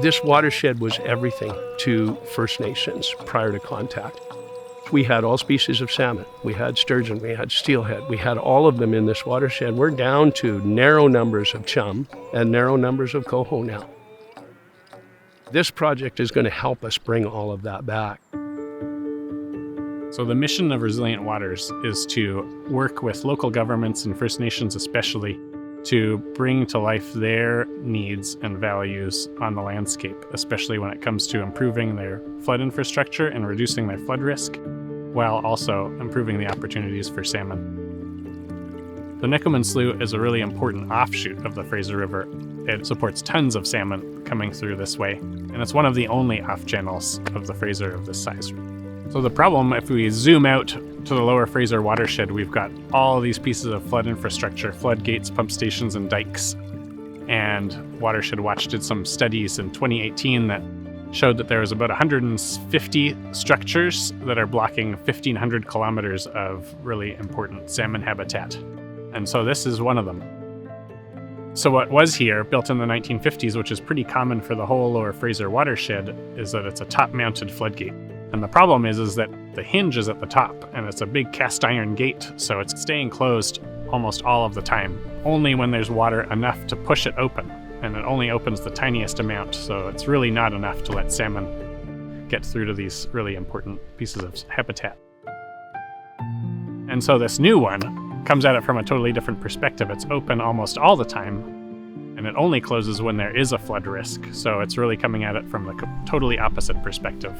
This watershed was everything to First Nations prior to contact. We had all species of salmon. We had sturgeon, we had steelhead, we had all of them in this watershed. We're down to narrow numbers of chum and narrow numbers of coho now. This project is going to help us bring all of that back. So the mission of Resilient Waters is to work with local governments and First Nations especially to bring to life their needs and values on the landscape, especially when it comes to improving their flood infrastructure and reducing their flood risk, while also improving the opportunities for salmon. The Nicomen Slough is a really important offshoot of the Fraser River. It supports tons of salmon coming through this way, and it's one of the only off-channels of the Fraser of this size. So the problem, if we zoom out to the Lower Fraser watershed, we've got all these pieces of flood infrastructure, floodgates, pump stations, and dikes. And Watershed Watch did some studies in 2018 that showed that there was about 150 structures that are blocking 1,500 kilometers of really important salmon habitat. And so this is one of them. So what was here, built in the 1950s, which is pretty common for the whole Lower Fraser watershed, is that it's a top-mounted floodgate. And the problem is that the hinge is at the top, and it's a big cast iron gate, so it's staying closed almost all of the time, only when there's water enough to push it open, and it only opens the tiniest amount, so it's really not enough to let salmon get through to these really important pieces of habitat. And so this new one comes at it from a totally different perspective. It's open almost all the time, and it only closes when there is a flood risk, so it's really coming at it from the totally opposite perspective,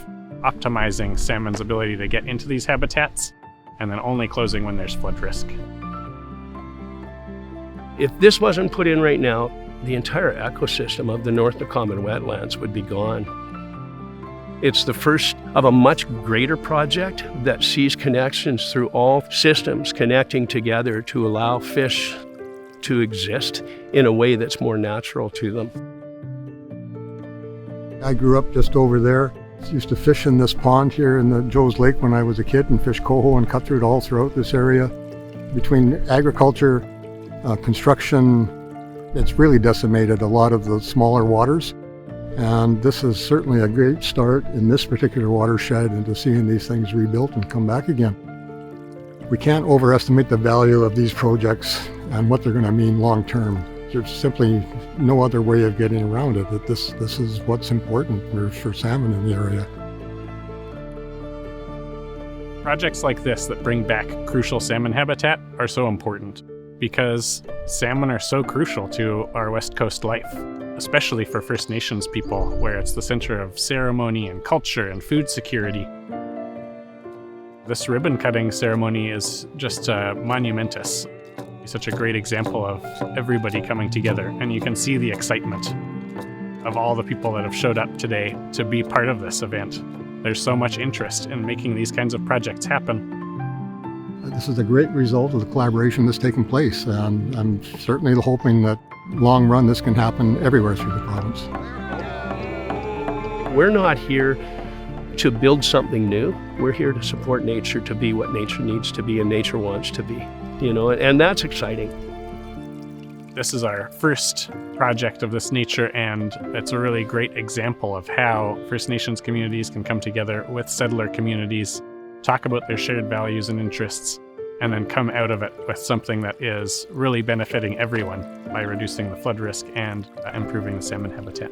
optimizing salmon's ability to get into these habitats, and then only closing when there's flood risk. If this wasn't put in right now, the entire ecosystem of the North Nicomen wetlands would be gone. It's the first of a much greater project that sees connections through all systems connecting together to allow fish to exist in a way that's more natural to them. I grew up just over there. Used to fish in this pond here in the Joe's Lake when I was a kid and fish coho and cutthroat all throughout this area. Between agriculture, construction, it's really decimated a lot of the smaller waters. And this is certainly a great start in this particular watershed into seeing these things rebuilt and come back again. We can't overestimate the value of these projects and what they're going to mean long term. There's simply no other way of getting around it, that this is what's important for salmon in the area. Projects like this that bring back crucial salmon habitat are so important because salmon are so crucial to our West Coast life, especially for First Nations people, where it's the center of ceremony and culture and food security. This ribbon cutting ceremony is just monumentous. Such a great example of everybody coming together, and you can see the excitement of all the people that have showed up today to be part of this event. There's so much interest in making these kinds of projects happen. This is a great result of the collaboration that's taken place, and I'm certainly hoping that long run this can happen everywhere through the province. We're not here to build something new. We're here to support nature to be what nature needs to be and nature wants to be. And that's exciting. This is our first project of this nature, and it's a really great example of how First Nations communities can come together with settler communities, talk about their shared values and interests, and then come out of it with something that is really benefiting everyone by reducing the flood risk and improving the salmon habitat.